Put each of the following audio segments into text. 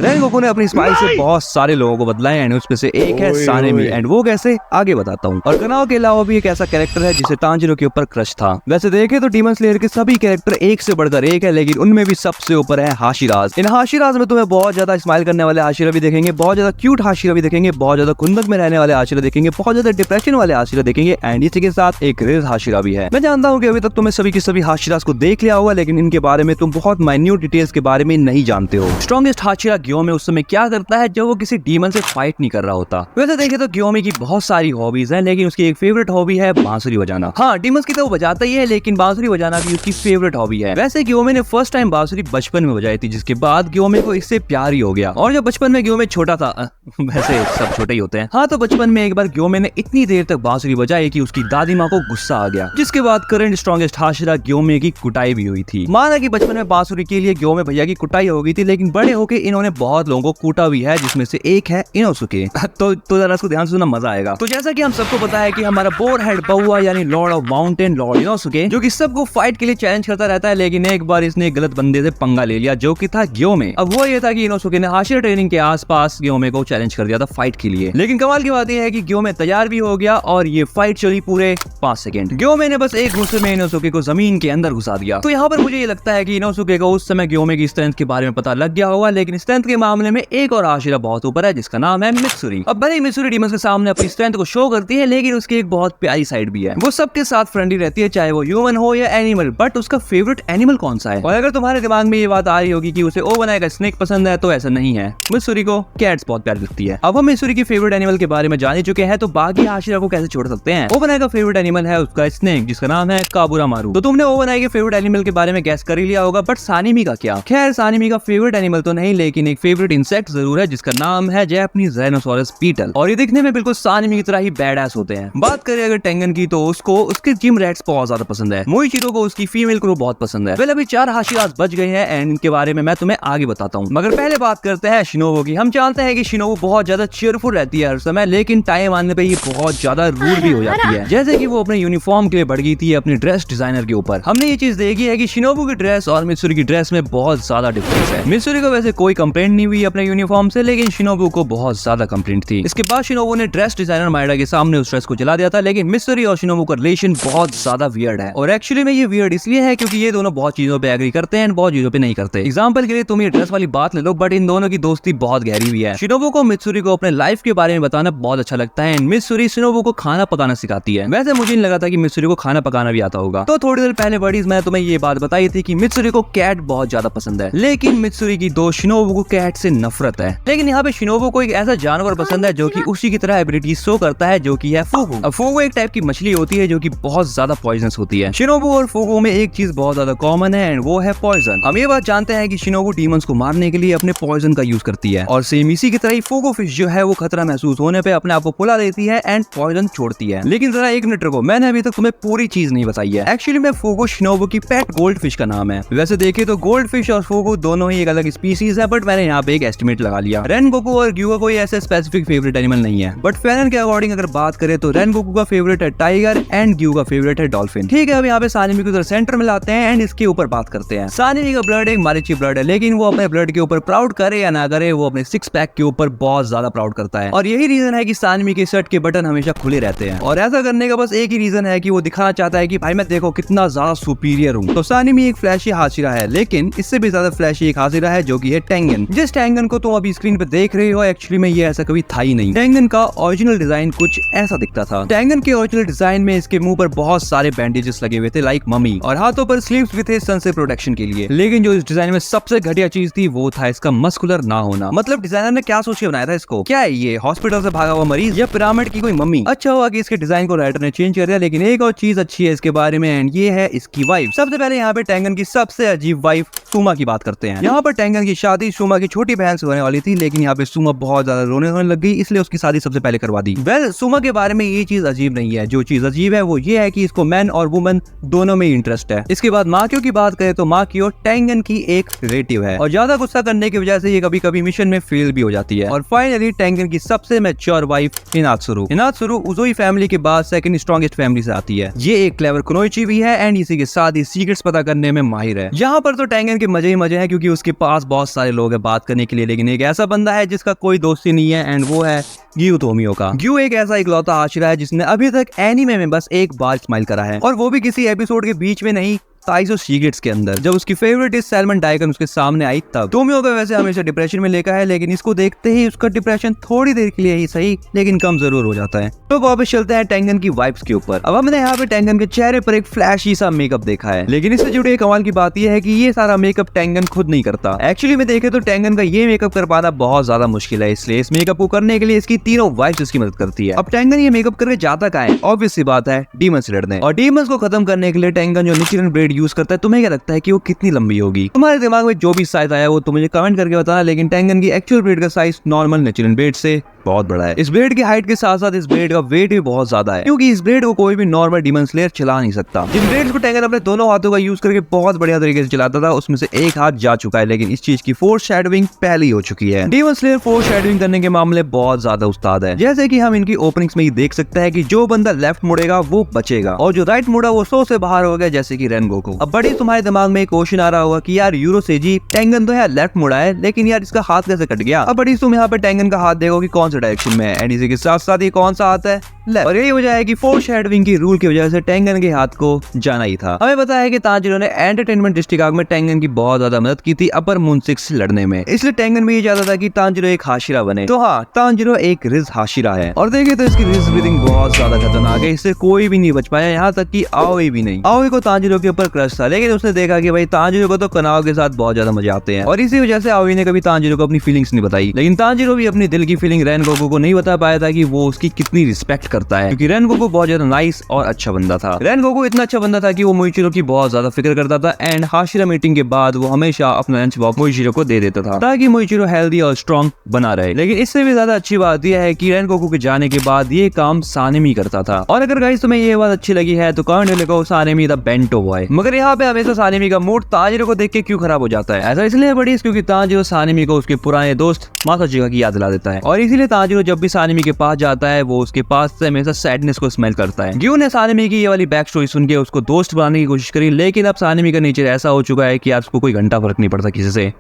Rain Goku ने अपनी smile से बहुत सारे लोगों को बदला है एंड उसमें से एक है सानेमी एंड वो कैसे आगे बताता हूँ। और कनाओ के अलावा भी एक ऐसा कैरेक्टर है जिसे तांजिरो के ऊपर क्रश था। वैसे देखे तो डीमन स्लेयर के सभी कैरेक्टर एक से बढ़कर एक है, लेकिन उनमें भी सबसे ऊपर है हाशिराज। इन हाशिराज में तुम्हें बहुत ज्यादा स्माइल करने वाले हाशिरा भी देखेंगे, बहुत ज्यादा क्यूट हाशिरा भी देखेंगे, बहुत ज्यादा खुंदक में रहने वाले हाशिरा देखेंगे, बहुत ज्यादा डिप्रेशन वाले हाशिरा देखेंगे एंड इसी के साथ एक रेज हाशिरा भी है। मैं जानता हूँ कि अभी तक तुम्हें सभी की सभी हाशिराज को देख लिया होगा, लेकिन इनके बारे में तुम बहुत माइन्यूट डिटेल्स के बारे में नहीं जानते हो। स्ट्रॉन्गेस्ट हाशिरा ग्योमे उस समय क्या करता है जब वो किसी डीमन से फाइट नहीं कर रहा होता। वैसे देखे तो ग्योमे की बहुत सारी हॉबीज हैं, लेकिन उसकी एक फेवरेट हॉबी है बांसुरी बजाना। हाँ, डीमंस की तो वो बजाता ही है, लेकिन बांसुरी बजाना भी उसकी फेवरेट हॉबी है। वैसे ग्योमे ने फर्स्ट टाइम बांसुरी बचपन में बजाई थी, जिसके बाद ग्योमे को इससे प्यार ही हो गया। और जब बचपन में ग्योमे छोटा था, वैसे सब छोटे ही होते हैं, हाँ, तो बचपन में एक बार ग्योमे ने इतनी देर तक बांसुरी बजाई कि उसकी दादी माँ को गुस्सा आ गया, जिसके बाद करंट स्ट्रॉन्गेस्ट हाशिरा ग्योमे की कुटाई भी हुई थी। माना कि बचपन में बांसुरी के लिए ग्योमे भैया की कुटाई हो गई थी, लेकिन बड़े होकर इन्होंने बहुत लोगों को कूटा भी है, जिसमें से एक है इनोसुके। तो जरा इसको ध्यान से सुनना, मजा आएगा। तो जैसा कि हम सबको पता है कि हमारा बोर हेड बउआ यानी Lord of mountain Lord Inosuke, जो कि सबको फाइट के लिए चैलेंज करता रहता है, लेकिन एक बार इसने गलत बंदे से पंगा ले लिया, जो कि था ग्योमे। अब वो ये था कि इनोसुके ने हाशिरा ट्रेनिंग के आसपास ग्योमे को चैलेंज कर दिया था फाइट के लिए। लेकिन कमाल की बात यह है कि ग्योमे तैयार भी हो गया और ये फाइट चली पूरे 5 सेकंड। ग्योमे ने बस एक घुसे में इनोसुके को जमीन के अंदर घुसा दिया। तो यहाँ पर मुझे ये लगता है कि इनोसुके को उस समय ग्योमे की स्ट्रेंथ के बारे में पता लग गया होगा, लेकिन स्ट्रेंथ के मामले में एक और हाशिरा बहुत ऊपर है, जिसका नाम है मित्सुरी। अब भले मित्सुरी डीमंस के सामने अपनी स्ट्रेंथ को शो करती है, लेकिन उसकी एक बहुत प्यारी साइड भी है। वो सबके साथ फ्रेंडली रहती है, चाहे वो ह्यूमन हो या एनिमल। बट उसका फेवरेट एनिमल कौन सा है? और अगर तुम्हारे दिमाग में ये बात आ रही होगी कि उसे ओबनाई का स्नेक पसंद है, तो ऐसा नहीं है। मित्सुरी को कैट्स बहुत प्यारी लगती है। अब हम मित्सुरी की फेवरेट एनिमल के बारे में जान ही चुके हैं, तो बाकी हाशिरा को कैसे छोड़ सकते हैं। ओबनाई का फेवरेट एनिमल है उसका स्नेक, जिसका नाम है काबुरामारू। तो तुमने ओबनाई के फेवरेट एनिमल के बारे में गैस कर ही लिया होगा, बट सानिमी का क्या? खैर, सानिमी का फेवरेट एनिमल तो नहीं, लेकिन एक फेवरेट इंसेक्ट जरूर है, जिसका नाम है जैपनीज राइनोसोरस बीटल। और ये दिखने में बिल्कुल सानिमी की तरह ही बैडएस होते हैं। बात करें अगर टेंगन की, तो उसको उसके जिम रैट्स बहुत ज्यादा पसंद है। मोइचिरो को उसकी फीमेल क्रू बहुत पसंद है। वेल, अभी 4 हाशिराज बच गए हैं एंड इनके बारे में मैं तुम्हें आगे बताता हूँ। मगर पहले बात करते हैं शिनोबु की। हम जानते हैं कि शिनोबु बहुत ज्यादा चीयरफुल रहती है हर समय, लेकिन टाइम आने पे ये बहुत ज्यादा रूड भी हो जाती है। जैसे कि वो अपने यूनिफॉर्म के लिए बढ़ गई थी अपनी ड्रेस डिजाइनर के ऊपर। हमने ये चीज देखी है कि शिनोबु की ड्रेस और मित्सुरी की ड्रेस में बहुत ज्यादा डिफरेंस है। मित्सुरी को वैसे कोई कंप्लेंट नहीं हुई अपने यूनिफॉर्म से, लेकिन शिनोबु को बहुत ज्यादा कंप्लेंट थी। इसके बाद शिनोबु ने ड्रेस डिजाइनर माइडा के सामने उस ड्रेस को जला दिया था। लेकिन मित्सुरी और शिनोबु का रिलेशन बहुत ज्यादा वियर्ड है, और एक्चुअली में ये वियर्ड इसलिए है क्योंकि ये दोनों बहुत चीजों पे एग्री करते हैं, बहुत चीजों पे नहीं करते। एग्जांपल के लिए तुम ये ड्रेस वाली बात ले लो, बट इन दोनों की दोस्ती बहुत गहरी हुई है। शिनोबु को मित्सुरी को अपने लाइफ के बारे में बताना बहुत अच्छा लगता है, एंड मित्सुरी शिनोबु को खाना पकाना सिखाती है। वैसे मुझे नहीं लगा था कि मित्सुरी को खाना पकाना भी आता होगा। तो थोड़ी देर पहले बडीज मैं तुम्हें ये बात बताई थी कि मित्सुरी को कैट बहुत ज्यादा पसंद है, लेकिन मित्सुरी की दोस्त शिनोबु को कैट से नफरत है। लेकिन यहाँ पे शिनोबु को एक ऐसा जानवर पसंद है जो कि उसी की तरह एबिलिटी शो करता है, जो कि है फुगु। अब फुगु एक टाइप की मछली होती है जो कि बहुत ज्यादा पॉइजनस होती है। शिनोबु और फुगु में एक चीज बहुत ज्यादा कॉमन है, एंड वो है पॉइजन। हम ये बात जानते हैं कि शिनोबु डीमंस को मारने के लिए अपने पॉइजन का यूज करती है, और सेम इसी की तरह ही फुगु फिश जो है वो खतरा महसूस होने पे अपने आप को फुला देती है एंड पॉइजन छोड़ती है। लेकिन जरा एक मिनट रुको, मैंने अभी तक तुम्हें पूरी चीज नहीं बताई है। एक्चुअली में फुगु शिनोबु की पेट गोल्ड फिश का नाम है। वैसे देखे तो गोल्ड फिश और फुगु दोनों ही एक अलग स्पीसीज है, बट मैंने यहाँ पे एक एस्टिमेट लगा लिया। रेनगोकू और ग्यूगा कोई ऐसे स्पेसिफिक फेवरेट एनिमल नहीं है, बट फैनन के अकॉर्डिंग अगर बात करें तो रेनगोकू का फेवरेट है टाइगर एंड ग्यू का फेवरेट है डॉल्फिन। ठीक है, अब यहाँ पे सानिमी को सेंटर में लाते हैं एंड इसके ऊपर बात करते हैं। सानिमी का ब्लड एक मारिची ब्लड है, लेकिन वो अपने ब्लड के ऊपर प्राउड करे या ना करे, वो अपने 6 पैक के ऊपर बहुत ज्यादा प्राउड करता है। और यही रीजन है कि सानिमी के शर्ट के बटन हमेशा खुले रहते हैं, और ऐसा करने का बस एक ही रीजन है कि वो दिखाना चाहता है कि भाई मैं देखो कितना ज्यादा सुपीरियर हूँ। तो सानिमी एक फ्लैशी हाशिरा है, लेकिन इससे भी ज्यादा फ्लैशी एक हाशिरा है जो कि है टेंगन। जिस टेंगन को तुम अभी स्क्रीन पे देख रहे हो, एक्चुअली में ये ऐसा कभी था ही नहीं। टेंगन का ओरिजिनल डिजाइन कुछ ऐसा दिखता था। टेंगन के ओरिजिनल डिजाइन में इसके मुंह पर बहुत सारे बैंडेजेस लगे हुए थे लाइक मम्मी, और हाथों पर स्लीव्स भी थे सन से प्रोटेक्शन के लिए। लेकिन जो इस डिजाइन में सबसे घटिया चीज थी वो था इसका मस्कुलर ना होना। मतलब डिजाइनर ने क्या सोच के बनाया था इसको? क्या है ये, हॉस्पिटल से भागा हुआ मरीज या पिरामिड की कोई मम्मी? अच्छा हुआ कि इसके डिजाइन को राइटर ने चेंज कर दिया। लेकिन एक और चीज अच्छी है इसके बारे में, एंड ये है इसकी वाइफ। सबसे पहले यहाँ पे टेंगन की सबसे अजीब वाइफ सुमा की बात करते हैं। यहाँ पर टेंगन की शादी सुमा की छोटी बहन से होने वाली थी, लेकिन यहाँ पे सुमा बहुत ज्यादा रोने लग गई, इसलिए उसकी शादी सबसे पहले करवा दी। वेल, सुमा के बारे में ये चीज अजीब नहीं है। जो चीज अजीब है वो ये है कि इसको मैन और वुमन दोनों में इंटरेस्ट है। इसके बाद माकियो की बात करें तो माकियो टेंगन की एक रिलेटिव है, और ज्यादा गुस्सा करने की वजह से ये कभी कभी मिशन में फेल भी हो जाती है। और फाइनली टेंगन की सबसे मैच्योर वाइफ हिनात्सुरु उज़ोई फैमिली के बाद सेकंड स्ट्रॉन्गेस्ट फैमिली से आती है। ये एक क्लेवर कुनोइची भी है एंड इसी के साथ ही सीक्रेट्स पता करने में माहिर है। यहाँ पर तो टेंगन के मजे ही मजे हैं, क्योंकि उसके पास बहुत सारे लोग हैं बात करने करने के लिए, लेकिन एक ऐसा बंदा है जिसका कोई दोस्ती नहीं है एंड वो है ग्यू तोमियोका। ग्यू एक ऐसा इकलौता हाशिरा है जिसने अभी तक एनीमे में बस एक बार स्माइल करा है, और वो भी किसी एपिसोड के बीच में नहीं, ताइजो सीक्रेट्स के अंदर, जब उसकी फेवरेट इस सैल्मन डाइकन उसके सामने आई तब। तोमियोका वैसे हमेशा डिप्रेशन में लेकर है, लेकिन इसको देखते ही उसका डिप्रेशन थोड़ी देर के लिए ही सही लेकिन कम जरूर हो जाता है। तो वापस चलते हैं टेंगन की वाइब्स के ऊपर। अब हमने यहाँ पे टेंगन के चेहरे पर एक फ्लैशी सा मेकअप देखा है, लेकिन इससे जुड़ी एक कमाल की बात यह है कि ये सारा मेकअप टेंगन खुद नहीं करता। एक्चुअली में देखे तो टेंगन का ये मेकअप कर पाना बहुत ज्यादा मुश्किल है, इसलिए इस मेकअप को करने के लिए इसकी तीनों वाइफ्स इसकी मदद करती है। अब टेंगन ये मेकअप करके जाता कहाँ है? ऑब्वियस सी बात है, डीमन से लड़ने। और डीमंस को खत्म करने के लिए टेंगन जो निचिरन ब्लेड यूज करता है, तुम्हें क्या लगता है कि वो कितनी लंबी होगी? तुम्हारे दिमाग में जो भी साइज आया वो तुम मुझे कमेंट करके बताना, लेकिन टेंगन की एक्चुअल ब्लेड का साइज नॉर्मल निचिरन ब्लेड से बहुत बड़ा है। इस ब्लेड की हाइट के साथ साथ इस ब्लेड का वेट भी बहुत ज्यादा है, क्योंकि इस ब्लेड को कोई भी नॉर्मल डीमन स्लेयर चला नहीं सकता। जिन ब्लेड्स को टेंगन अपने दोनों हाथों का यूज करके बहुत बढ़िया तरीके से चलाता था, उसमें से एक हाथ जा चुका है, लेकिन इस चीज की फोर्स शैडोइंग पहले हो चुकी है। डीमन स्लेयर फोर्स शैडोइंग करने के मामले बहुत ज्यादा उस्ताद है, जैसे कि हम इनकी ओपनिंग्स में ही देख सकते हैं कि जो बंदा लेफ्ट मुड़ेगा वो बचेगा, और जो राइट मुड़ा वो 100 से बाहर हो गया, जैसे कि रेनगोकू। अब बड़ी तुम्हारे दिमाग में एक क्वेश्चन आ रहा होगा कि यार यूरो सेजी, टेंगन तो यार लेफ्ट मुड़ा है, लेकिन यार इसका हाथ कैसे कट गया? अब बड़ी तुम यहाँ पे टेंगन का हाथ देखो कि कौन सा डायरेक्शन में है, एंड इसी के साथ साथ ही कौन सा हाथ है? लेफ्ट। और यही वजह है कि फोर्स शैडोइंग की रूल की वजह से टेंगन के हाथ को जाना ही था। हमें पता है कि तांजिरो ने एंटरटेनमेंट डिस्ट्रिक्ट आर्क में टेंगन की बहुत ज्यादा मदद की थी अपर मून 6 से लड़ने में, इसलिए टेंगन भी ये चाहता था कि तांजिरो एक हाशिरा बने। तो हाँ, तांजिरो एक रिज हाशिरा है, और देखे तो इसकी रिज ब्रीथिंग बहुत ज्यादा खतरनाक है, इससे कोई भी नहीं बच पाया, यहाँ तक कि आओई भी नहीं। आओई को तांजिरो के ऊपर क्रश था, लेकिन उसने देखा कि भाई तांजिरो को तो कनाव के साथ बहुत ज्यादा मजे आते हैं, और इसी वजह से आओई ने कभी तांजिरो को अपनी फीलिंग्स नहीं बताई। लेकिन तांजिरो भी अपनी दिल की फीलिंग रेनगोकू को नहीं बता पाया था कि वो उसकी कितनी रिस्पेक्ट करता है, क्योंकि रेनगोकू बहुत ज्यादा नाइस और अच्छा बंदा था। रेनगोकू इतना अच्छा बंदा था कि वो मोइचिरो की बहुत ज्यादा फिक्र करता था, एंड हाशिरा मीटिंग के बाद वो हमेशा अपना लंच बॉक्स मोइचिरो को दे देता था, ताकि मोइचिरो हेल्दी और स्ट्रॉन्ग बना रहे। लेकिन इससे भी ज्यादा अच्छी बात यह है कि रेनगोकू के जाने के बाद ये काम सानेमी करता था। और अगर गाइस तुम्हें ये बात अच्छी लगी है तो कमेंट में लिखो सानेमी द बेंटो बॉय। मगर यहाँ पे हमेशा सानेमी का मूड तांजिरो को देख के क्यों खराब हो जाता है? ऐसा इसलिए बड़ी क्योंकि तांजिरो सानेमी को उसके पुराने दोस्त मासाशिका की याद दिला देता है, और इसीलिए तांजिरो जब भी सानेमी के पास जाता है वो उसके पास से हमेशा सैडनेस को स्मेल करता है। ग्यू ने सानेमी की ये वाली बैक स्टोरी सुन के उसको दोस्त बनाने की कोशिश करी, लेकिन अब सानेमी का नेचर ऐसा हो चुका है कि यार उसको कोई घंटा फर्क नहीं पड़ता किसी से।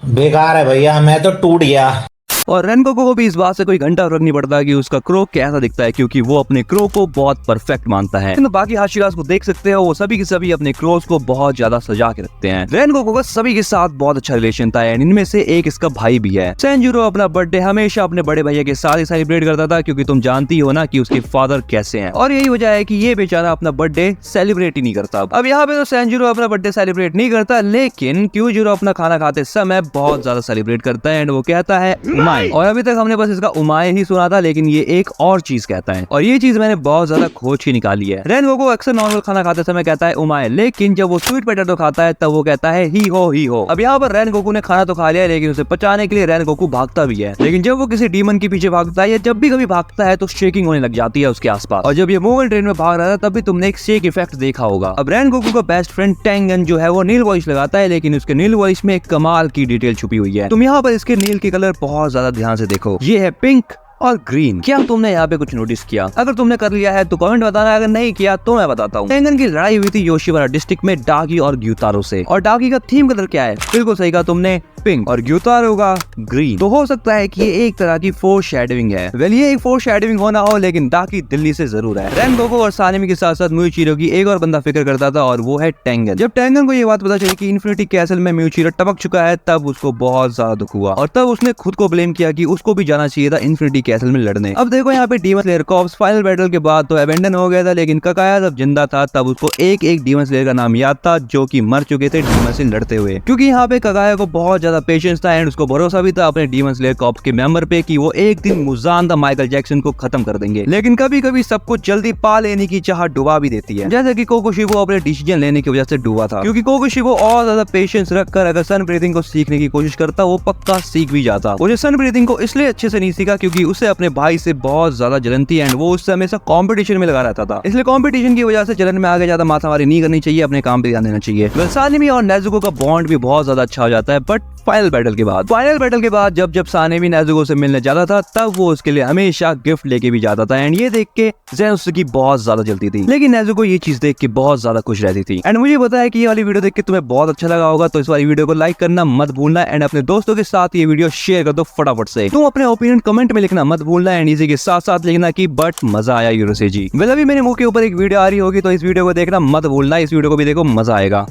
बेकार है भैया, मैं तो टूट गया। और रेनगोकू को भी इस बात से कोई घंटा फर्क नहीं पड़ता कि उसका क्रो कैसा दिखता है, क्योंकि वो अपने क्रो को बहुत परफेक्ट मानता है। तो बाकी हाशिरास को देख सकते हो, वो सभी के सभी अपने क्रोज को बहुत ज्यादा सजा के रखते हैं। रेनगोकू का सभी के साथ बहुत अच्छा रिलेशन था, एंड इनमें से एक इसका भाई भी है। सेंजुरो अपना बर्थडे हमेशा अपने बड़े भैया के साथ ही सेलिब्रेट करता था, क्योंकि तुम जानती हो ना कि उसके फादर कैसे हैं, और यही वजह है कि ये बेचारा अपना बर्थडे सेलिब्रेट ही नहीं करता। अब यहाँ पे तो सेंजुरो अपना बर्थडे सेलिब्रेट नहीं करता, लेकिन क्यूजुरो अपना खाना खाते समय बहुत ज्यादा सेलिब्रेट करता है, एंड वो कहता है उमाए। और अभी तक हमने बस इसका उमाए ही सुना था, लेकिन ये एक और चीज कहता है, और ये चीज मैंने बहुत ज्यादा खोज की निकाली है। रेनगोकू अक्सर नॉर्मल खाना खाते समय कहता है उमाए, लेकिन जब वो स्वीट पोटैटो खाता है तब वो कहता है ही हो ही हो। अब यहाँ पर रेनगोकू ने खाना तो खा लिया, लेकिन उसे पचाने के लिए रेनगोकू भागता भी है, लेकिन जब वो किसी डीमन के पीछे भागता है या जब भी कभी भागता है तो शेकिंग होने लग जाती है उसके आसपास। और जब ये मूवमेंट ट्रेन में भाग रहा था तब भी तुमने एक शेक इफेक्ट देखा होगा। अब रेनगोकू का बेस्ट फ्रेंड टेंगन जो है वो नील वॉइस लगाता है, लेकिन उसके नील वॉइस में एक कमाल की डिटेल छुपी हुई है। तुम यहाँ पर इसके नील के कलर बहुत ज्यादा ध्यान से देखो, ये है पिंक और ग्रीन। क्या तुमने यहाँ पे कुछ नोटिस किया? अगर तुमने कर लिया है तो कमेंट बताना, अगर नहीं किया तो मैं बताता हूँ। टेंगन की लड़ाई हुई थी योशिवारा डिस्ट्रिक्ट में डागी और ग्यूतारो से, और डागी का थीम कलर क्या है? बिल्कुल सही कहा तुमने, पिंक, और ग्यूतारो का ग्रीन। तो हो सकता है कि ये एक तरह की फोर्स शैडोइंग है। वेल ये एक फोर्स शैडोइंग होना हो, लेकिन डाकी दिल्ली से जरूर है। रेनगोकू और सानेमी के साथ साथ मोइचिरो की एक और बंदा फिक्र करता था, और वो है टेंगन। जब टेंगन को ये बात पता चली कि इन्फिनिटी कैसल में मोइचिरो टपक चुका है, तब उसको बहुत ज्यादा दुख हुआ, और तब उसने खुद को ब्लेम किया कि उसको भी जाना चाहिए था इन्फिनिटी कैसल में लड़ने। अब देखो यहाँ पे demon slayer corps final battle के बाद तो अबेंडन हो गया था, लेकिन ककाया जब जिंदा था तब उसको एक एक डीमन स्लेयर का नाम याद था जो कि मर चुके थे डीमन से लड़ते हुए, क्योंकि यहाँ पे ककाया को बहुत ज्यादा पेशेंस था, एंड उसको भरोसा भी था अपने डीमन स्लेयर कॉर्प्स के मेंबर पे कि वो एक दिन मुजान द माइकल जैक्सन को खत्म कर देंगे। लेकिन कभी कभी सब कुछ जल्दी पा लेने की चाह डुबा भी देती है, जैसे कि कोकोशिबो अपने डिसीजन लेने की वजह से डूबा था, क्योंकि कोकोशिबो और ज्यादा पेशेंस रखकर अगर सन ब्रीथिंग को सीखने की कोशिश करता वो पक्का सीख भी जाता। वो सन ब्रीथिंग को इसलिए अच्छे से नहीं सीखा क्योंकि उसे अपने भाई से बहुत ज्यादा जलन थी, एंड वो उससे हमेशा कंपटीशन में लगा रहता था, इसलिए कंपटीशन की वजह से जलन में आगे ज्यादा माथामारी नहीं करनी चाहिए, अपने काम पे ध्यान देना चाहिए। सानेमी और नेजुको का बॉन्ड भी बहुत ज्यादा अच्छा हो जाता है, बट फाइनल बैटल के बाद। फाइनल बैटल के बाद जब सानेमी नेजुको से मिलने जाता था तब वो उसके लिए हमेशा गिफ्ट लेके भी जाता था एंड ये देख के ज़ेनोसुके की बहुत ज्यादा जलती थी, लेकिन नेजुको ये चीज देख के बहुत ज्यादा खुश रहती थी। एंड मुझे पता है कि ये वाली वीडियो देख के तुम्हें बहुत अच्छा लगा होगा, तो इस वाली वीडियो को लाइक करना मत भूलना एंड अपने दोस्तों के साथ ये वीडियो शेयर कर दो फटाफट से। तुम अपने ओपिनियन कमेंट में लिखना मत भूलना एंड इसी के साथ साथ लिखना कि बट मजा आया यूरोसेजी। वेल अभी मेरे मुंह के ऊपर एक वीडियो आ रही होगी तो इस वीडियो को देखना मत भूलना, इस वीडियो को भी देखो, मजा आएगा।